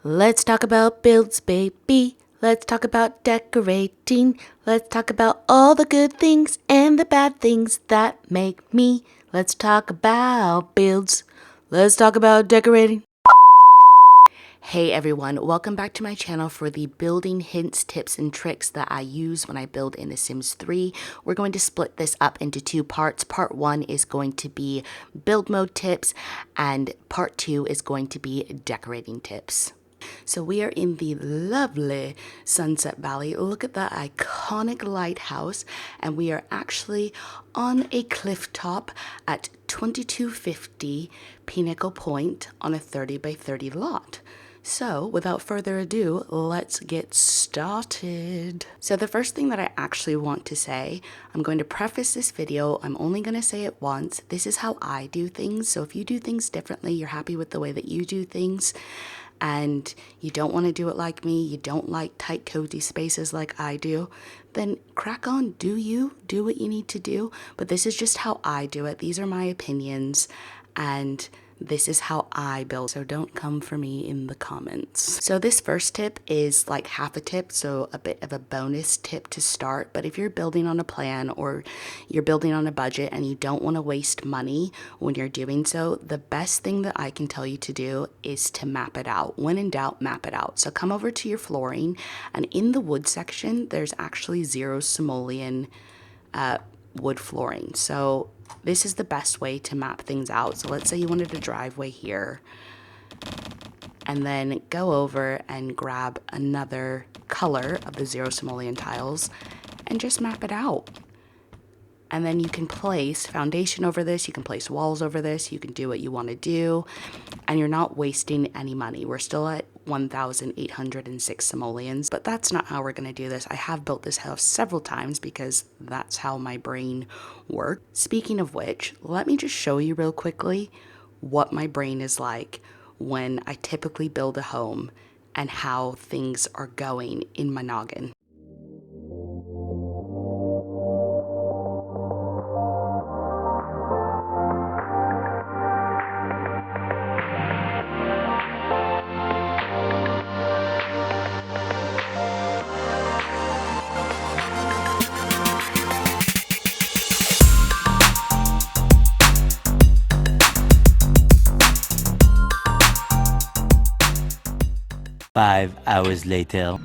Let's talk about builds, baby. Let's talk about decorating. Let's talk about all the good things and the bad things that make me. Let's talk about builds. Let's talk about decorating. Hey everyone, welcome back to my channel for the building hints, tips, and tricks that I use when I build in The Sims 3. We're going to split this up into two parts. Part 1 is going to be build mode tips, and part 2 is going to be decorating tips. So we are in the lovely Sunset Valley. Look at that iconic lighthouse, and we are actually on a cliff top at 2250 Pinnacle Point on a 30 by 30 lot. So without further ado, let's get started. So the first thing that I actually want to say, I'm going to preface this video, I'm only going to say it once. This is how I do things. So if you do things differently, you're happy with the way that you do things, and you don't want to do it like me, you don't like tight cozy spaces like I do, then crack on, do what you need to do. But this is just how I do it. These are my opinions, and this is how I build, so don't come for me in the comments. So this first tip is like half a tip, so a bit of a bonus tip to start. But if you're building on a plan or you're building on a budget and you don't want to waste money when you're doing so, the best thing that I can tell you to do is to map it out. When in doubt, map it out. So come over to your flooring, and in the wood section, there's actually zero simoleon wood flooring. So this is the best way to map things out. So let's say you wanted a driveway here, and then go over and grab another color of the zero simoleon tiles and just map it out. And then you can place foundation over this, you can place walls over this, you can do what you want to do, and you're not wasting any money. We're still at 1,806 simoleons, but that's not how we're going to do this. I have built this house several times because that's how my brain works. Speaking of which, let me just show you real quickly what my brain is like when I typically build a home and how things are going in my noggin. Five hours later.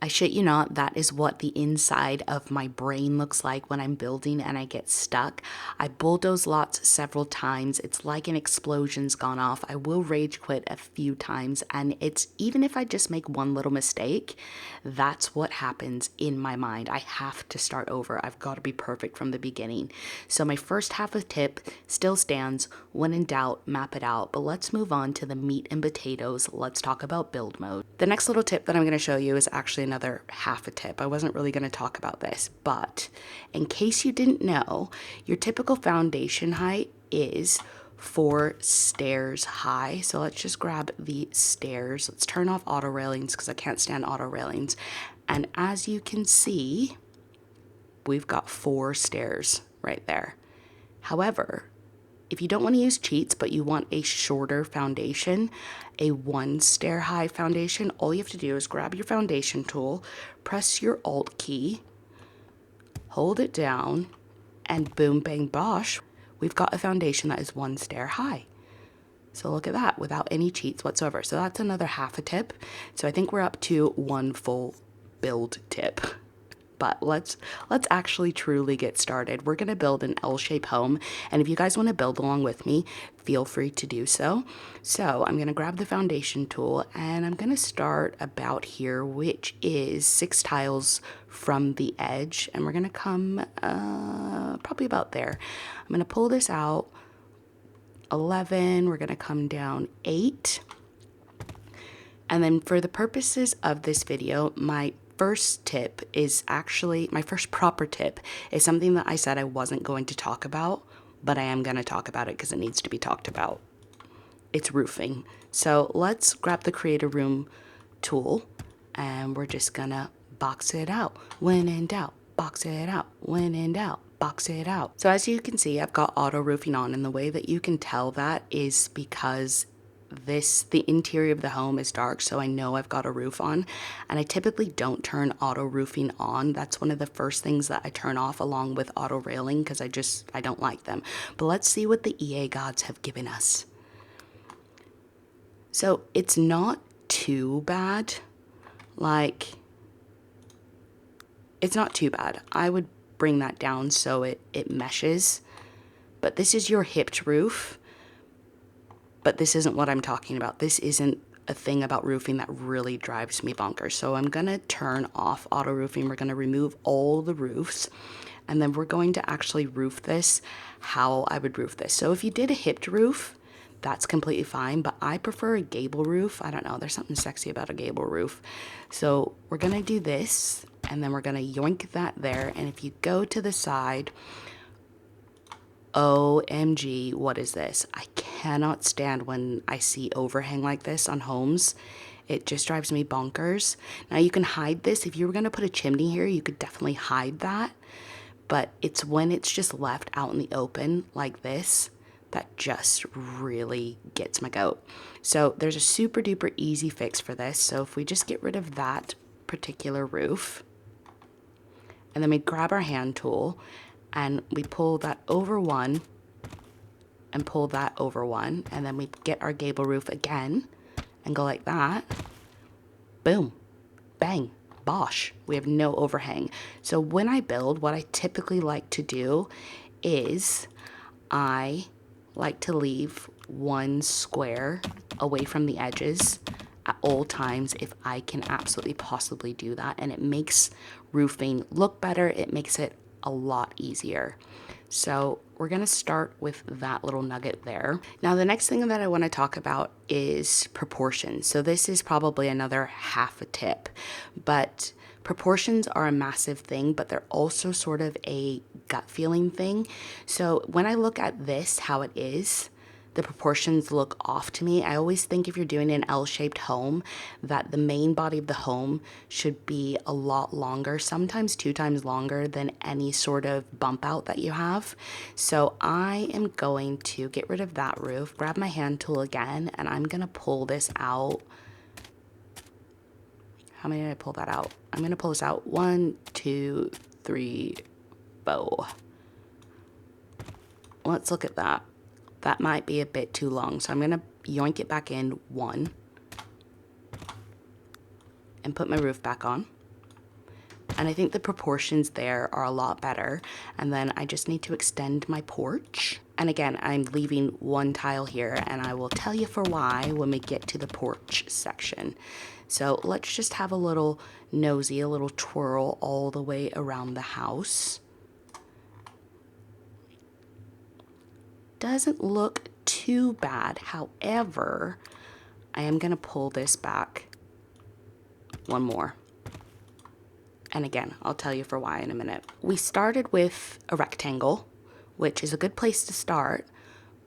I shit you not, that is what the inside of my brain looks like when I'm building and I get stuck. I bulldoze lots several times. It's like an explosion's gone off. I will rage quit a few times, and it's even if I just make one little mistake, that's what happens in my mind. I have to start over. I've got to be perfect from the beginning. So my first half of tip still stands. When in doubt, map it out. But let's move on to the meat and potatoes. Let's talk about build mode. The next little tip that I'm going to show you is actually another half a tip. I wasn't really going to talk about this, but in case you didn't know, your typical foundation height is 4 stairs high. So let's just grab the stairs. Let's turn off auto railings because I can't stand auto railings. And as you can see, we've got 4 stairs right there. However, if you don't want to use cheats, but you want a shorter foundation, a 1 stair high foundation, all you have to do is grab your foundation tool, press your Alt key, hold it down, and boom, bang, bosh, we've got a foundation that is 1 stair high. So look at that, without any cheats whatsoever. So that's another half a tip. So I think we're up to 1 full build tip. But let's actually truly get started. We're going to build an L-shaped home, and if you guys want to build along with me, feel free to do so. So I'm going to grab the foundation tool, and I'm going to start about here, which is 6 tiles from the edge, and we're going to come probably about there. I'm going to pull this out 11, we're going to come down 8, and then for the purposes of this video, my first tip is actually, my first proper tip is something that I said I wasn't going to talk about, but I am going to talk about it because it needs to be talked about. it's roofing. So let's grab the Create a Room tool and we're just gonna box it out. When in doubt, box it out. When in doubt, box it out. So as you can see, I've got auto roofing on, and the way that you can tell that is because the interior of the home is dark, so I know I've got a roof on, and I typically don't turn auto roofing on. That's one of the first things that I turn off along with auto railing because I don't like them. But let's see what the EA gods have given us. So it's not too bad. Like, it's not too bad. I would bring that down so it meshes. But this is your hipped roof. But this isn't what I'm talking about. This isn't a thing about roofing that really drives me bonkers. So I'm gonna turn off auto roofing. We're gonna remove all the roofs, and then we're going to actually roof this how I would roof this. So if you did a hipped roof, that's completely fine, but I prefer a gable roof. I don't know, there's something sexy about a gable roof. So we're gonna do this, and then we're gonna yoink that there, and if you go to the side, OMG, what is this? I cannot stand when I see overhang like this on homes. It just drives me bonkers. Now you can hide this. If you were gonna put a chimney here, you could definitely hide that. But it's when it's just left out in the open like this that just really gets my goat. So there's a super duper easy fix for this. So if we just get rid of that particular roof, and then we grab our hand tool and we pull that over one and pull that over one, and then we get our gable roof again and go like that. Boom, bang, bosh, we have no overhang. So when I build, what I typically like to do is I like to leave one square away from the edges at all times if I can absolutely possibly do that, and it makes roofing look better. It makes it a lot easier. So we're gonna start with that little nugget there. Now the next thing that I want to talk about is proportions. So this is probably another half a tip, but proportions are a massive thing, but they're also sort of a gut feeling thing. So when I look at this, how it is, the proportions look off to me. I always think if you're doing an L-shaped home, that the main body of the home should be a lot longer, sometimes 2 times longer than any sort of bump out that you have. So I am going to get rid of that roof, grab my hand tool again, and I'm gonna pull this out. How many did I pull that out? I'm gonna pull this out 1, 2, 3, 4. Let's look at that. That might be a bit too long, so I'm going to yoink it back in 1 and put my roof back on. And I think the proportions there are a lot better. And then I just need to extend my porch. And again, I'm leaving 1 tile here, and I will tell you for why when we get to the porch section. So let's just have a little nosy, a little twirl all the way around the house. Doesn't look too bad. However, I am going to pull this back 1 more. And again, I'll tell you for why in a minute. We started with a rectangle, which is a good place to start,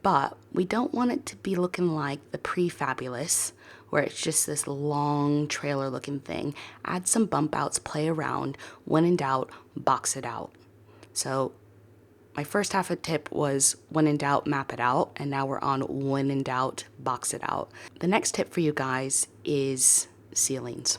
but we don't want it to be looking like the Prefabulous, where it's just this long trailer looking thing. Add some bump outs, play around. When in doubt, box it out. So my first half a tip was when in doubt, map it out. And now we're on when in doubt, box it out. The next tip for you guys is ceilings.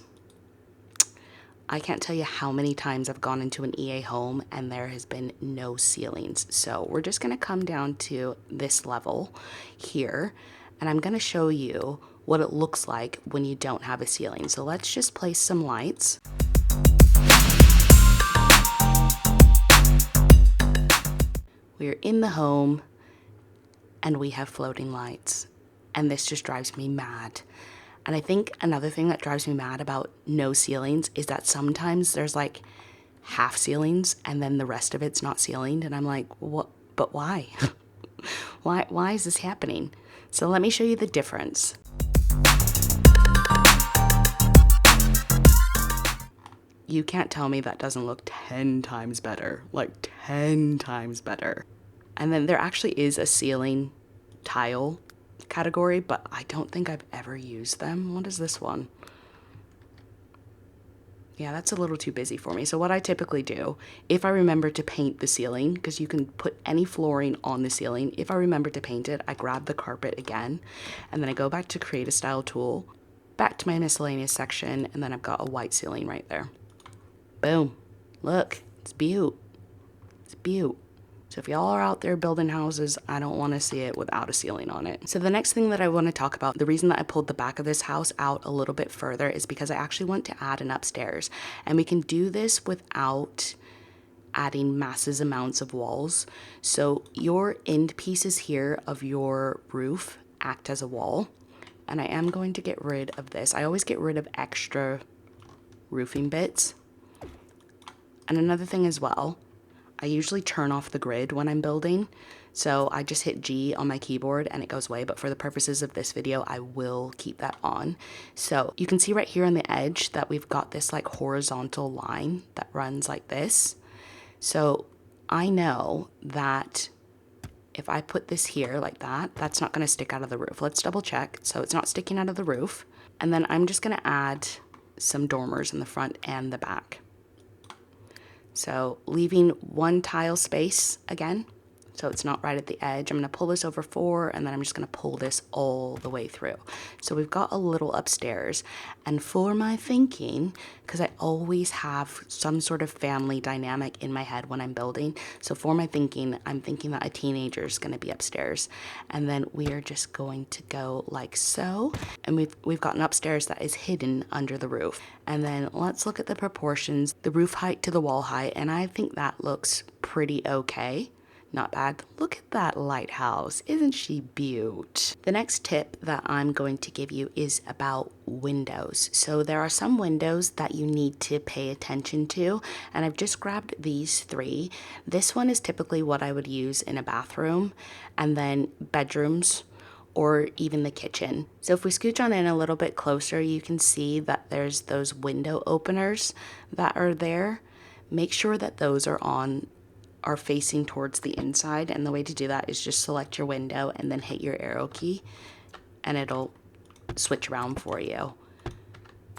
I can't tell you how many times I've gone into an EA home and there has been no ceilings. So we're just gonna come down to this level here, and I'm gonna show you what it looks like when you don't have a ceiling. So let's just place some lights. We're in the home and we have floating lights, and this just drives me mad. And I think another thing that drives me mad about no ceilings is that sometimes there's like half ceilings and then the rest of it's not ceilinged, and I'm like, what? But why? Why is this happening? So let me show you the difference. You can't tell me that doesn't look 10 times better, like 10 times better. And then there actually is a ceiling tile category, but I don't think I've ever used them. What is this one? Yeah, that's a little too busy for me. So what I typically do, if I remember to paint the ceiling, because you can put any flooring on the ceiling, if I remember to paint it, I grab the carpet again, and then I go back to create a style tool, back to my miscellaneous section, and then I've got a white ceiling right there. Boom. Look, it's beaut. It's beaut. So if y'all are out there building houses, I don't want to see it without a ceiling on it. So the next thing that I want to talk about, the reason that I pulled the back of this house out a little bit further is because I actually want to add an upstairs. And we can do this without adding massive amounts of walls. So your end pieces here of your roof act as a wall. And I am going to get rid of this. I always get rid of extra roofing bits. And another thing as well, I usually turn off the grid when I'm building, so I just hit G on my keyboard and it goes away, but for the purposes of this video, I will keep that on. So you can see right here on the edge that we've got this like horizontal line that runs like this. So I know that if I put this here like that, that's not going to stick out of the roof. Let's double check. So it's not sticking out of the roof. And then I'm just going to add some dormers in the front and the back. So leaving one tile space again, so it's not right at the edge. I'm going to pull this over 4, and then I'm just going to pull this all the way through. So we've got a little upstairs. And for my thinking, because I always have some sort of family dynamic in my head when I'm building, so for my thinking, I'm thinking that a teenager is going to be upstairs. And then we are just going to go like so. And we've got an upstairs that is hidden under the roof. And then let's look at the proportions, the roof height to the wall height, and I think that looks pretty okay. Not bad. Look at that lighthouse. Isn't she beaut? The next tip that I'm going to give you is about windows. So there are some windows that you need to pay attention to, and I've just grabbed these 3. This one is typically what I would use in a bathroom, and then bedrooms, or even the kitchen. So if we scooch on in a little bit closer, you can see that there's those window openers that are there. Make sure that those are facing towards the inside, and the way to do that is just select your window and then hit your arrow key and it'll switch around for you.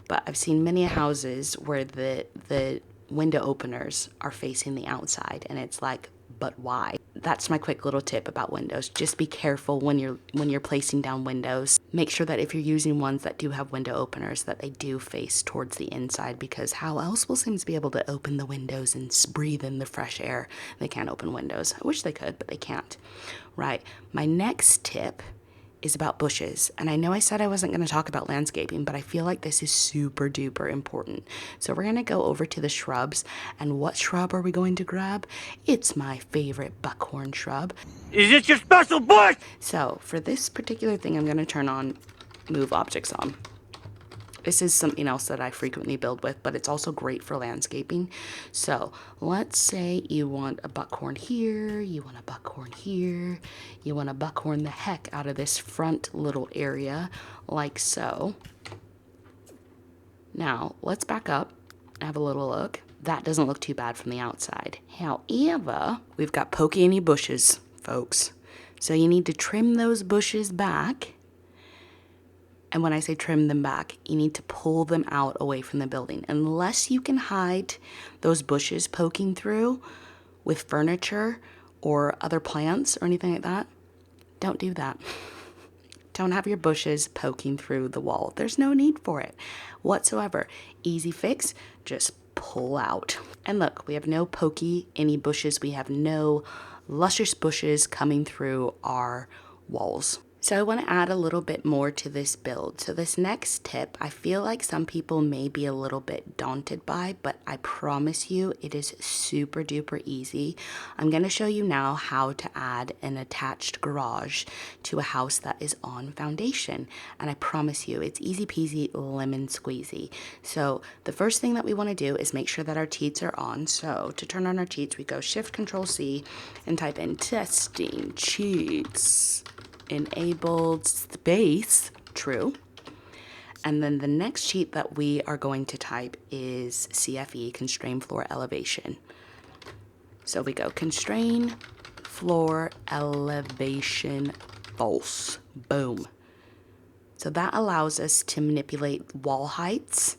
But I've seen many houses where the window openers are facing the outside, and it's like, but why? That's my quick little tip about windows. Just be careful when you're placing down windows. Make sure that if you're using ones that do have window openers, that they do face towards the inside, because how else will Sims be able to open the windows and breathe in the fresh air? They can't open windows. I wish they could, but they can't. Right. My next tip is about bushes. And I know I said I wasn't going to talk about landscaping, but I feel like this is super duper important. So we're going to go over to the shrubs. And what shrub are we going to grab? It's my favorite buckhorn shrub. Is it your special bush? So for this particular thing, I'm going to turn on move objects on. This is something else that I frequently build with, but it's also great for landscaping. So let's say you want a buckhorn here, you want a buckhorn here, you want to buckhorn the heck out of this front little area, like so. Now, let's back up and have a little look. That doesn't look too bad from the outside. However, we've got pokey any bushes, folks. So you need to trim those bushes back. And when I say trim them back, you need to pull them out away from the building. Unless you can hide those bushes poking through with furniture or other plants or anything like that, don't do that. Don't have your bushes poking through the wall. There's no need for it whatsoever. Easy fix, just pull out. And look, we have no pokey any bushes. We have no luscious bushes coming through our walls. So I want to add a little bit more to this build. So this next tip, I feel like some people may be a little bit daunted by, but I promise you it is super duper easy. I'm going to show you now how to add an attached garage to a house that is on foundation. And I promise you it's easy peasy lemon squeezy. So the first thing that we want to do is make sure that our teats are on. So to turn on our teats, we go Shift Control C and type in testing cheats. Enabled space, true. And then the next sheet that we are going to type is CFE, constrain floor elevation. So we go constrain floor elevation false. Boom. So that allows us to manipulate wall heights.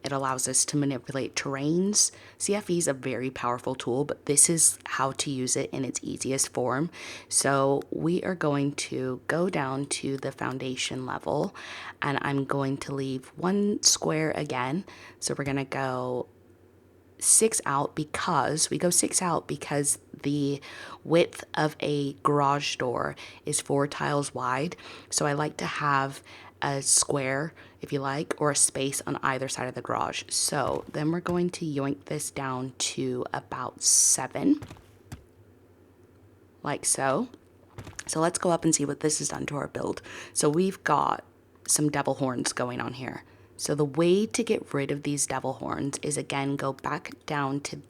It allows us to manipulate terrains. CFE is a very powerful tool, but this is how to use it in its easiest form. So we are going to go down to the foundation level, and I'm going to leave one square again. So we're going to go 6 out because the width of a garage door is 4 tiles wide. So I like to have a square, if you like, or a space on either side of the garage. So then we're going to yoink this down to about 7, like so. So let's go up and see what this has done to our build. So we've got some devil horns going on here. So the way to get rid of these devil horns is, again, go back down to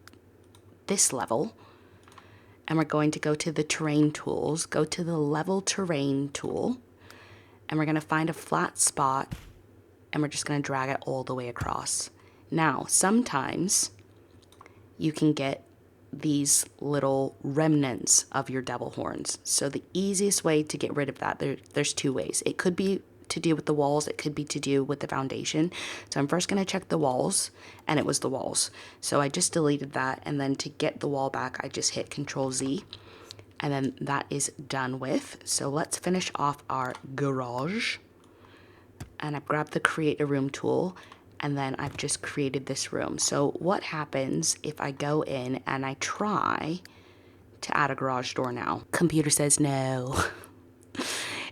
this level, and we're going to go to the terrain tools, go to the level terrain tool, and we're going to find a flat spot, and we're just going to drag it all the way across. Now, sometimes you can get these little remnants of your devil horns. So the easiest way to get rid of that, there's 2 ways. It could be to do with the walls, it could be to do with the foundation. So I'm first going to check the walls, and it was the walls. So I just deleted that, and then to get the wall back, I just hit Control Z, and then that is done with. So let's finish off our garage, and I've grabbed the create a room tool, and then I've just created this room. So what happens if I go in and I try to add a garage door now? Computer says no.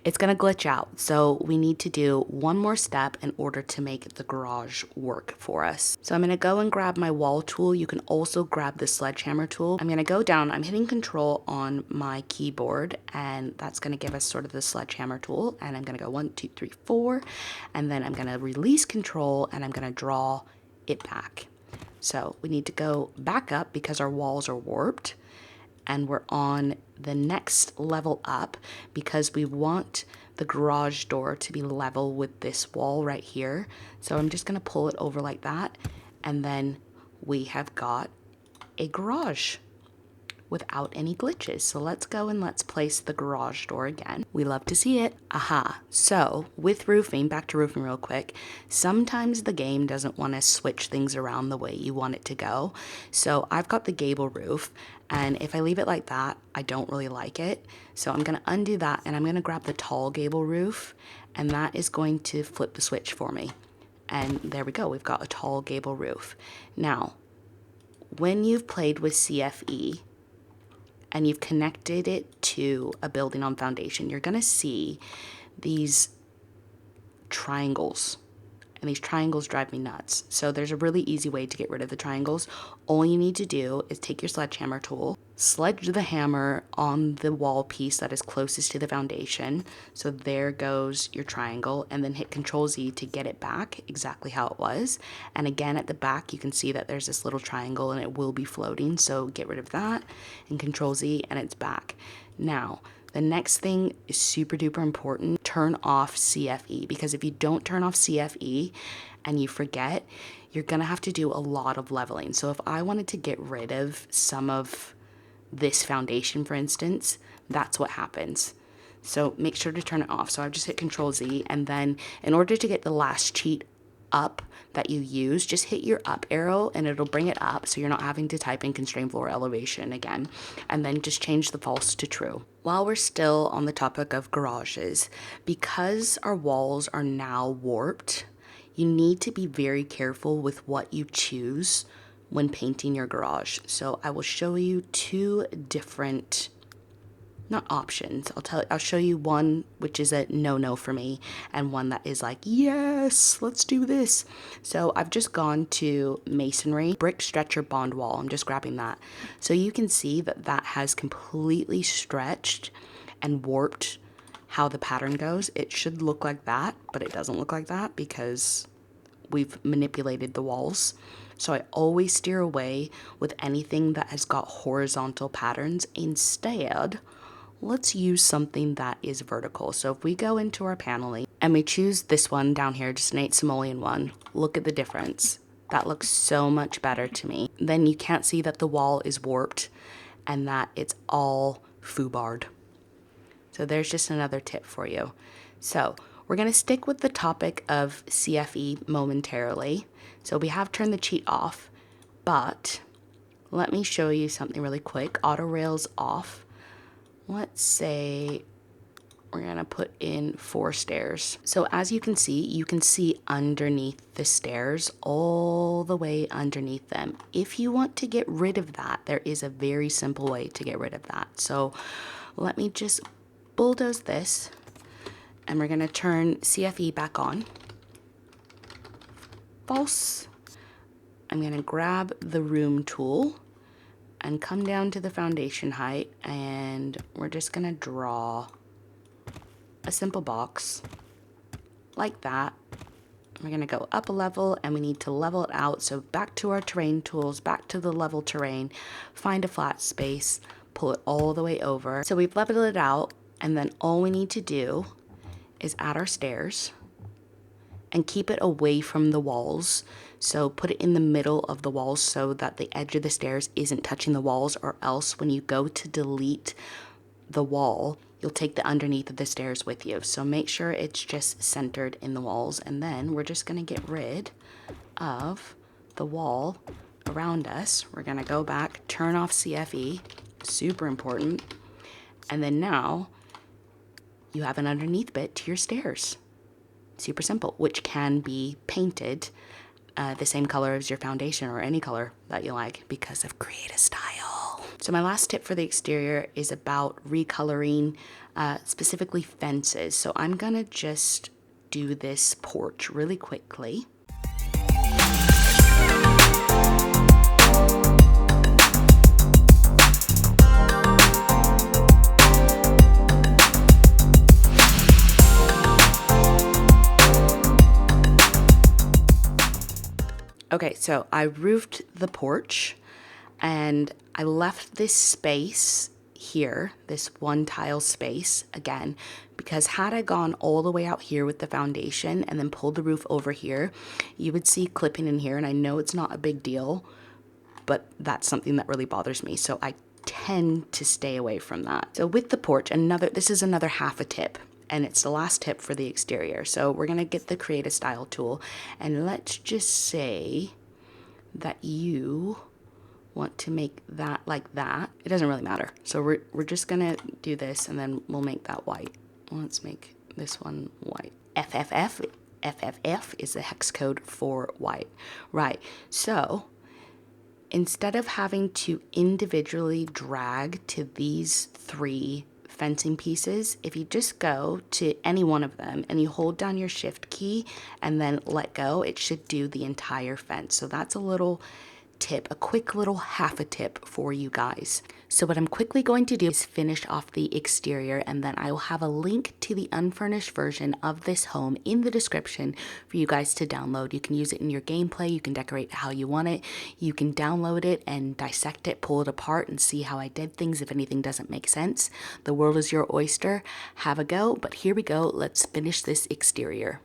It's gonna glitch out. So we need to do one more step in order to make the garage work for us. So I'm gonna go and grab my wall tool. You can also grab the sledgehammer tool. I'm gonna go down, I'm hitting Control on my keyboard, and that's gonna give us sort of the sledgehammer tool. And I'm gonna go 1, 2, 3, 4, and then I'm gonna release Control, and I'm gonna draw it back. So we need to go back up because our walls are warped, and we're on the next level up because we want the garage door to be level with this wall right here. So I'm just going to pull it over like that, and then we have got a garage without any glitches. So let's go and let's place the garage door again. We love to see it. Aha. So with roofing, back to roofing real quick, sometimes the game doesn't want to switch things around the way you want it to go. So I've got the gable roof, and if I leave it like that, I don't really like it. So I'm going to undo that, and I'm going to grab the tall gable roof, and that is going to flip the switch for me. And there we go. We've got a tall gable roof. Now, when you've played with CFE, and you've connected it to a building on foundation, you're gonna see these triangles. And these triangles drive me nuts. So there's a really easy way to get rid of the triangles. All you need to do is take your sledgehammer tool, sledge the hammer on the wall piece that is closest to the foundation. So there goes your triangle, and then hit Control Z to get it back exactly how it was. And again, at the back, you can see that there's this little triangle and it will be floating. So get rid of that and Control Z, and it's back. Now, the next thing is super duper important. Turn off CFE, because if you don't turn off CFE and you forget, you're gonna have to do a lot of leveling. So if I wanted to get rid of some of this foundation, for instance, that's what happens. So make sure to turn it off. So I've just hit Control Z, and then in order to get the last cheat up that you use, just hit your up arrow and it'll bring it up, so you're not having to type in constrained floor elevation again, and then just change the false to true. While we're still on the topic of garages, because our walls are now warped, you need to be very careful with what you choose when painting your garage. So I will show you 2 different, not options, I'll show you one which is a no for me, and one that is like, yes, let's do this. So I've just gone to masonry, brick stretcher bond wall. I'm just grabbing that. So you can see that that has completely stretched and warped how the pattern goes. It should look like that, but it doesn't look like that because we've manipulated the walls. So I always steer away with anything that has got horizontal patterns. Instead, let's use something that is vertical. So if we go into our paneling and we choose this one down here, just an 8 simoleon one, look at the difference. That looks so much better to me. Then you can't see that the wall is warped and that it's all foobarred. So there's just another tip for you. So we're going to stick with the topic of CFE momentarily. So we have turned the cheat off, but let me show you something really quick. Auto rails off. Let's say we're going to put in 4 stairs. So as you can see underneath the stairs, all the way underneath them. If you want to get rid of that, there is a very simple way to get rid of that. So let me just bulldoze this, and we're going to turn CFE back on. False. I'm going to grab the room tool and come down to the foundation height, and we're just going to draw a simple box like that. We're going to go up a level, and we need to level it out. So back to our terrain tools, back to the level terrain, find a flat space, pull it all the way over. So we've leveled it out, and then all we need to do is add our stairs and keep it away from the walls. So put it in the middle of the walls so that the edge of the stairs isn't touching the walls, or else when you go to delete the wall, you'll take the underneath of the stairs with you. So make sure it's just centered in the walls, and then we're just going to get rid of the wall around us. We're going to go back, turn off CFE, super important, and then now you have an underneath bit to your stairs. Super simple, which can be painted the same color as your foundation or any color that you like because of Create a Style. So my last tip for the exterior is about recoloring, specifically fences. So I'm gonna just do this porch really quickly. Okay, so I roofed the porch, and I left this space here, this one tile space, again, because had I gone all the way out here with the foundation and then pulled the roof over here, you would see clipping in here, and I know it's not a big deal, but that's something that really bothers me, so I tend to stay away from that. So with the porch, this is another half a tip, and it's the last tip for the exterior. So we're gonna get the Create a Style tool, and let's just say that you want to make that like that. It doesn't really matter. So we're just gonna do this, and then we'll make that white. Let's make this one white. FFF is the hex code for white. Right, so instead of having to individually drag to these 3 fencing pieces, if you just go to any one of them and you hold down your shift key and then let go, it should do the entire fence. So that's a little tip, a quick little half a tip for you guys. So what I'm quickly going to do is finish off the exterior, and then I will have a link to the unfurnished version of this home in the description for you guys to download. You can use it in your gameplay, you can decorate how you want it, you can download it and dissect it, pull it apart and see how I did things if anything doesn't make sense. The world is your oyster, have a go, but here we go, let's finish this exterior.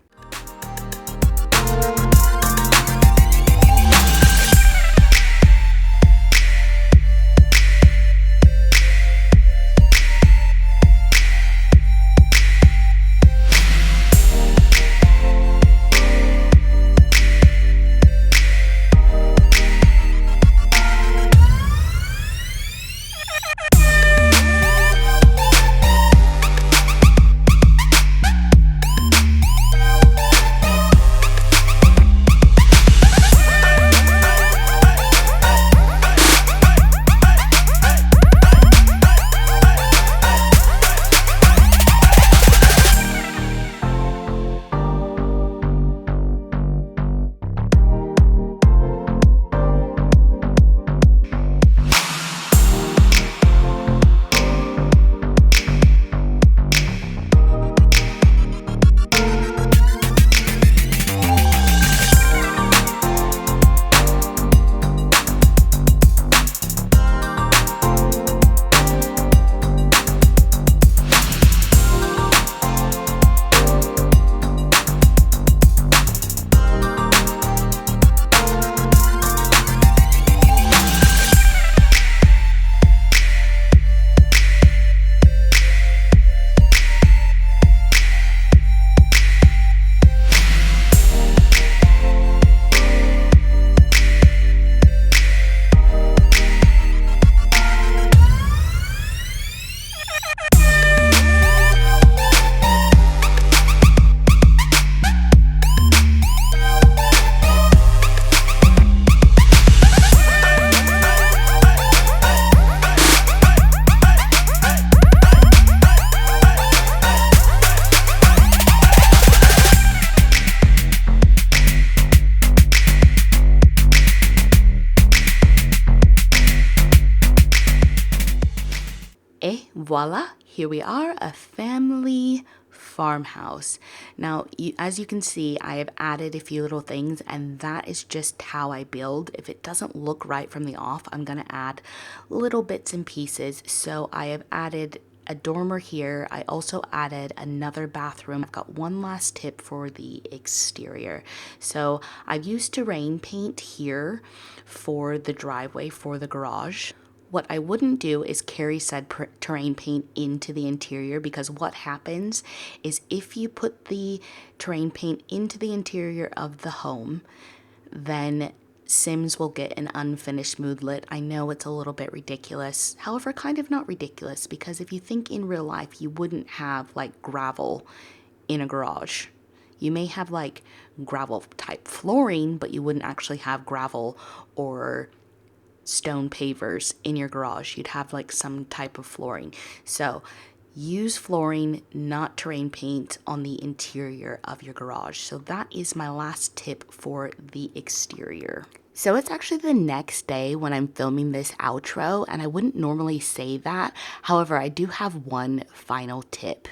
voila, here we are, a family farmhouse. Now, as you can see, I have added a few little things, and that is just how I build. If it doesn't look right from the off, I'm gonna add little bits and pieces. So I have added a dormer here. I also added another bathroom. I've got one last tip for the exterior. So I've used terrain paint here for the driveway, for the garage. What I wouldn't do is carry said terrain paint into the interior, because what happens is if you put the terrain paint into the interior of the home, then Sims will get an unfinished moodlet. I know it's a little bit ridiculous, however, kind of not ridiculous, because if you think in real life, you wouldn't have like gravel in a garage. You may have like gravel type flooring, but you wouldn't actually have gravel or stone pavers in your garage. You'd have like some type of flooring. So use flooring, not terrain paint, on the interior of your garage. So that is my last tip for the exterior. So it's actually the next day when I'm filming this outro, and I wouldn't normally say that. However, I do have one final tip.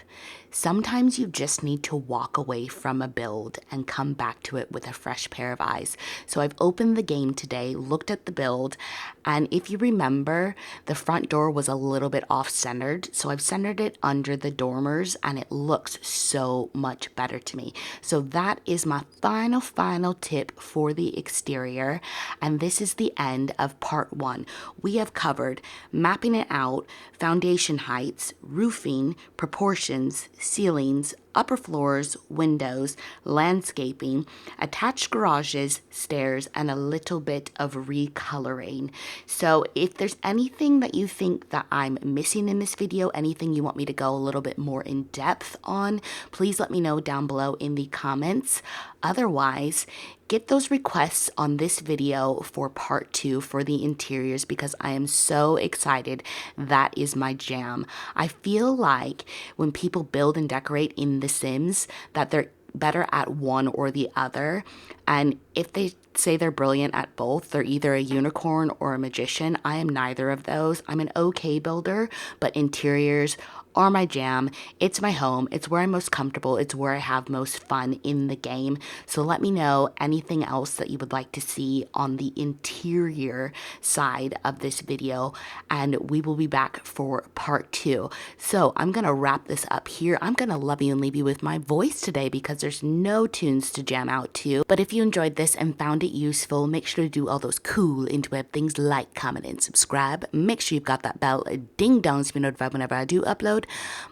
Sometimes you just need to walk away from a build and come back to it with a fresh pair of eyes. So I've opened the game today, looked at the build, and if you remember, the front door was a little bit off-centered. So I've centered it under the dormers, and it looks so much better to me. So that is my final tip for the exterior. And this is the end of part 1. We have covered mapping it out, foundation heights, roofing, proportions, ceilings, upper floors, windows, landscaping, attached garages, stairs, and a little bit of recoloring. So if there's anything that you think that I'm missing in this video, anything you want me to go a little bit more in depth on, please let me know down below in the comments. Otherwise, get those requests on this video for part 2 for the interiors, because I am so excited. That is my jam. I feel like when people build and decorate in The Sims, that they're better at one or the other. And if they say they're brilliant at both, they're either a unicorn or a magician. I am neither of those. I'm an okay builder, but interiors are my jam. It's my home. It's where I'm most comfortable. It's where I have most fun in the game. So let me know anything else that you would like to see on the interior side of this video, and we will be back for part 2. So I'm gonna wrap this up here. I'm gonna love you and leave you with my voice today, because there's no tunes to jam out to. But if you enjoyed this and found it useful, make sure to do all those cool interweb things like comment and subscribe. Make sure you've got that bell ding dong to be notified whenever I do upload.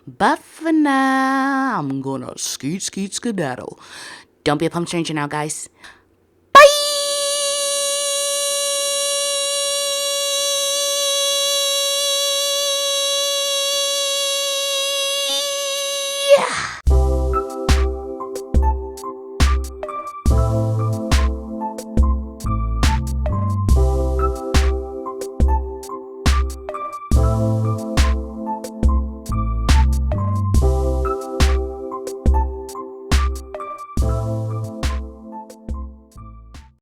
But for now, I'm gonna skedaddle. Don't be a plum stranger now, guys.